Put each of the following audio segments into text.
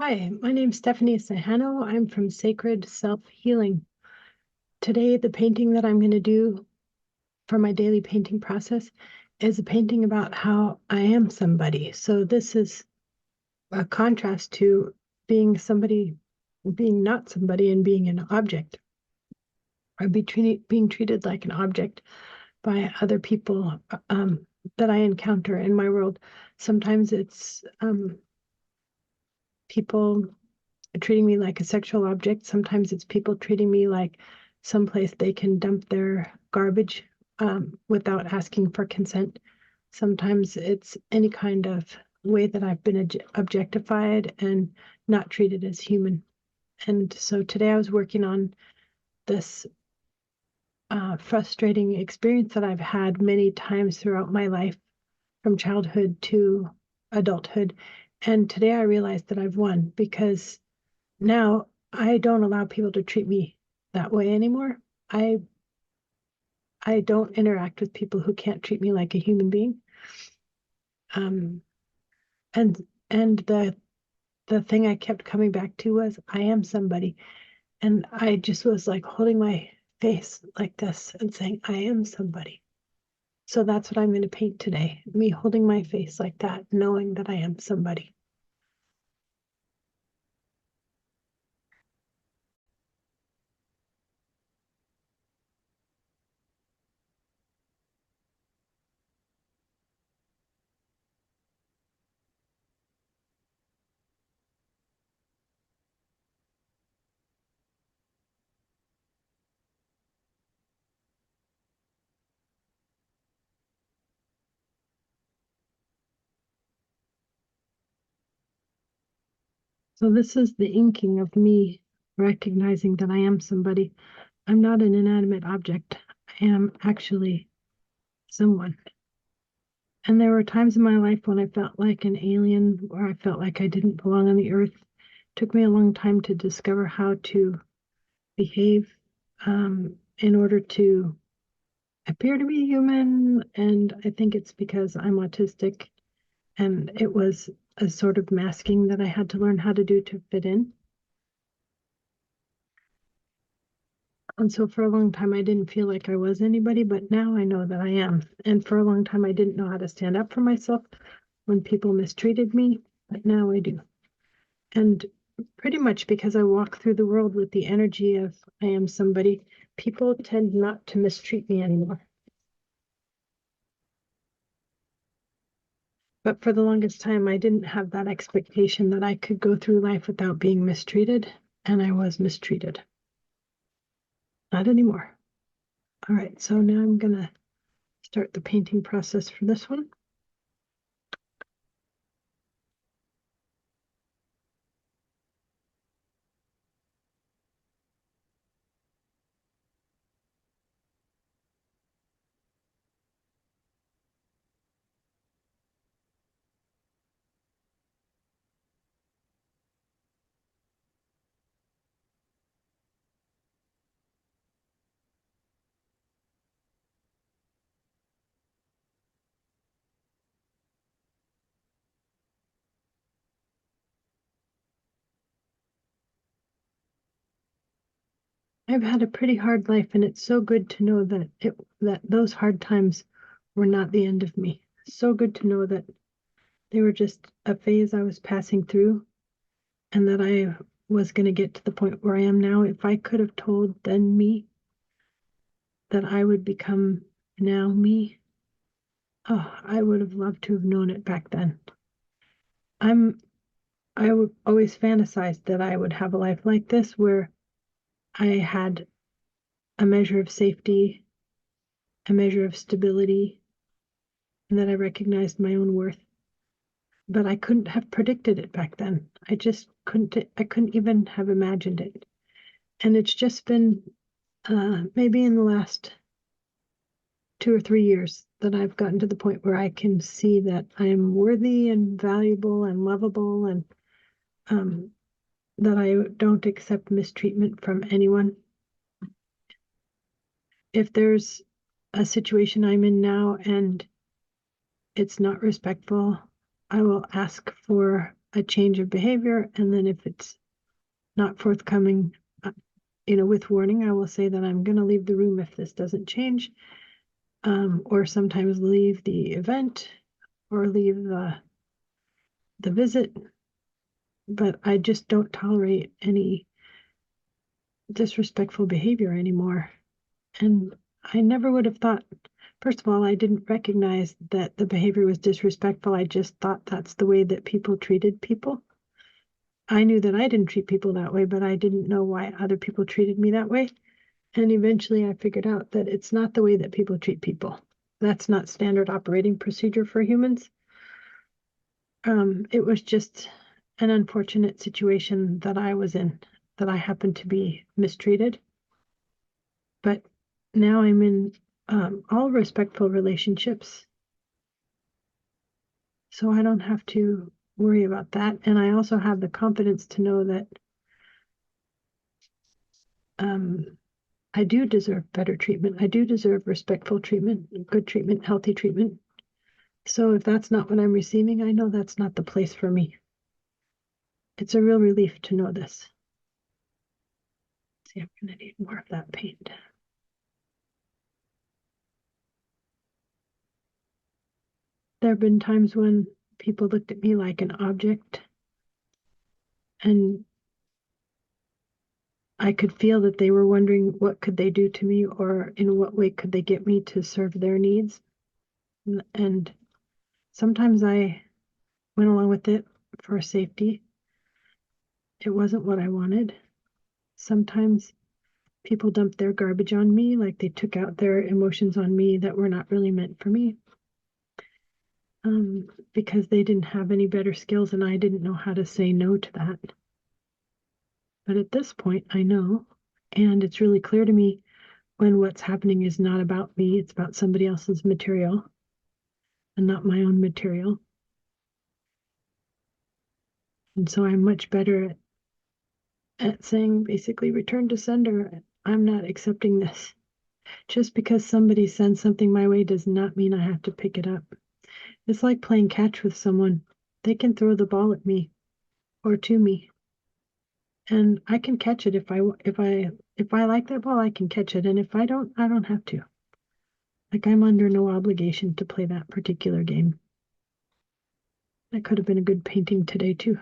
Hi, my name's Stephanie Sahano. I'm from Sacred Self Healing. Today, the painting that I'm going to do for my daily painting process is a painting about how I am somebody. So this is a contrast to being somebody, being not somebody, and being an object, or being treated like an object by other people that I encounter in my world. Sometimes it's people treating me like a sexual object. Sometimes it's people treating me like someplace they can dump their garbage without asking for consent. Sometimes it's any kind of way that I've been objectified and not treated as human. And so today I was working on this frustrating experience that I've had many times throughout my life, from childhood to adulthood. And today I realized that I've won, because now I don't allow people to treat me that way anymore. I I don't interact with people who can't treat me like a human being. Um, and the thing I kept coming back to was I am somebody. And I just was like holding my face like this and saying, I am somebody. So that's what I'm going to paint today. Me holding my face like that, knowing that I am somebody. So this is the inking of me recognizing that I am somebody. I'm not an inanimate object. I am actually someone. And there were times in my life when I felt like an alien, or I felt like I didn't belong on the earth. It took me a long time to discover how to behave in order to appear to be human. And I think it's because I'm autistic, and it was a sort of masking that I had to learn how to do to fit in. And so for a long time, I didn't feel like I was anybody, but now I know that I am. And for a long time, I didn't know how to stand up for myself when people mistreated me, but now I do. And pretty much because I walk through the world with the energy of I am somebody, people tend not to mistreat me anymore. But for the longest time, I didn't have that expectation that I could go through life without being mistreated, and I was mistreated. Not anymore. All right, so now I'm going to start the painting process for this one. I've had a pretty hard life, and it's so good to know that those hard times were not the end of me. So good to know that they were just a phase I was passing through, and that I was going to get to the point where I am now. If I could have told then me that I would become now me, oh, I would have loved to have known it back then. I'm I would always fantasize that I would have a life like this, where I had a measure of safety, a measure of stability, and that I recognized my own worth. But I couldn't have predicted it back then. I couldn't even have imagined it. And it's just been maybe in the last 2 or 3 years that I've gotten to the point where I can see that I am worthy and valuable and lovable, and um, that I don't accept mistreatment from anyone. If there's a situation I'm in now and it's not respectful, I will ask for a change of behavior, and then if it's not forthcoming, with warning, I will say that I'm going to leave the room if this doesn't change, or sometimes leave the event or leave the visit. But I just don't tolerate any disrespectful behavior anymore. And I never would have thought, first of all, I didn't recognize that the behavior was disrespectful. I just thought that's the way that people treated people. I knew that I didn't treat people that way, but I didn't know why other people treated me that way. And eventually I figured out that it's not the way that people treat people. That's not standard operating procedure for humans. It was just an unfortunate situation that I was in, that I happened to be mistreated. But now I'm in all respectful relationships, so I don't have to worry about that. And I also have the confidence to know that I do deserve better treatment. I do deserve respectful treatment, good treatment, healthy treatment. So if that's not what I'm receiving, I know that's not the place for me. It's a real relief to know this. See, I'm gonna need more of that paint. There have been times when people looked at me like an object, and I could feel that they were wondering what could they do to me, or in what way could they get me to serve their needs. And sometimes I went along with it for safety. It wasn't what I wanted. Sometimes people dumped their garbage on me, like they took out their emotions on me that were not really meant for me, because they didn't have any better skills and I didn't know how to say no to that. But at this point, I know, and it's really clear to me when what's happening is not about me, it's about somebody else's material and not my own material. And so I'm much better at saying, basically, return to sender. I'm not accepting this. Just because somebody sends something my way does not mean I have to pick it up. It's like playing catch with someone. They can throw the ball at me or to me, and I can catch it if I like that ball, I can catch it, and if I don't have to. Like, I'm under no obligation to play that particular game. That could have been a good painting today too.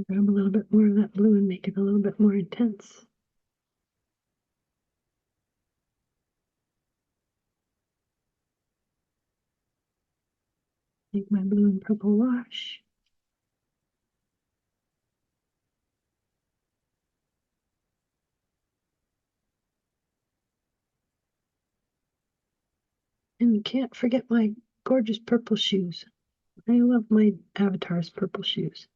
Grab a little bit more of that blue and make it a little bit more intense. Make my blue and purple wash. And you can't forget my gorgeous purple shoes. I love my avatar's purple shoes.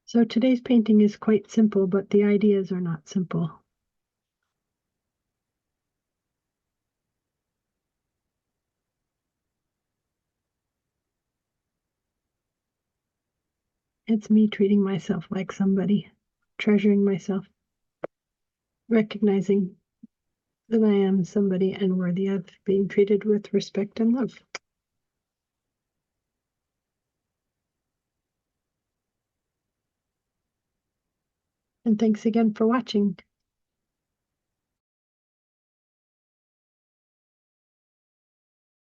So today's painting is quite simple, but the ideas are not simple. It's me treating myself like somebody, treasuring myself, recognizing that I am somebody and worthy of being treated with respect and love. And thanks again for watching.